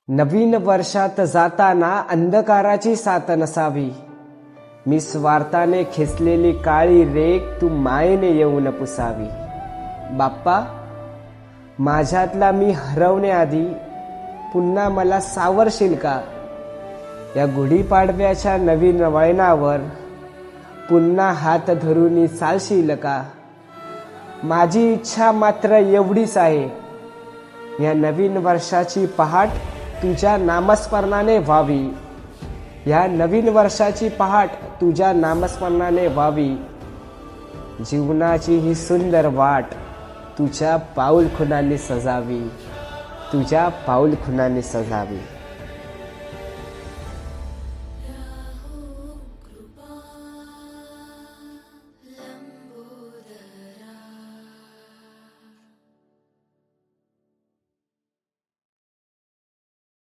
नवीन वर्षात जाताना अंधकाराची साथ नसावी. मी स्वार्थाने खेचलेली काळी रेख तू मायेने येऊन पुसावी. बाप्पा, माझ्यातला मी हरवण्याआधी पुन्हा मला सावरशील का? या गुढीपाडव्याच्या नवीन वळणावर पुन्हा हात धरून चालशील का? माझी इच्छा मात्र एवढीच आहे, या नवीन वर्षाची पहाट तुझ्या नामस्मरणाने व्हावी. या नवीन वर्षाची पहाट तुझ्या नामस्मरणाने व्हावी. जीवनाची ही सुंदर वाट तुझ्या पाऊलखुणांनी सजावी, तुझ्या पाऊलखुणांनी सजावी.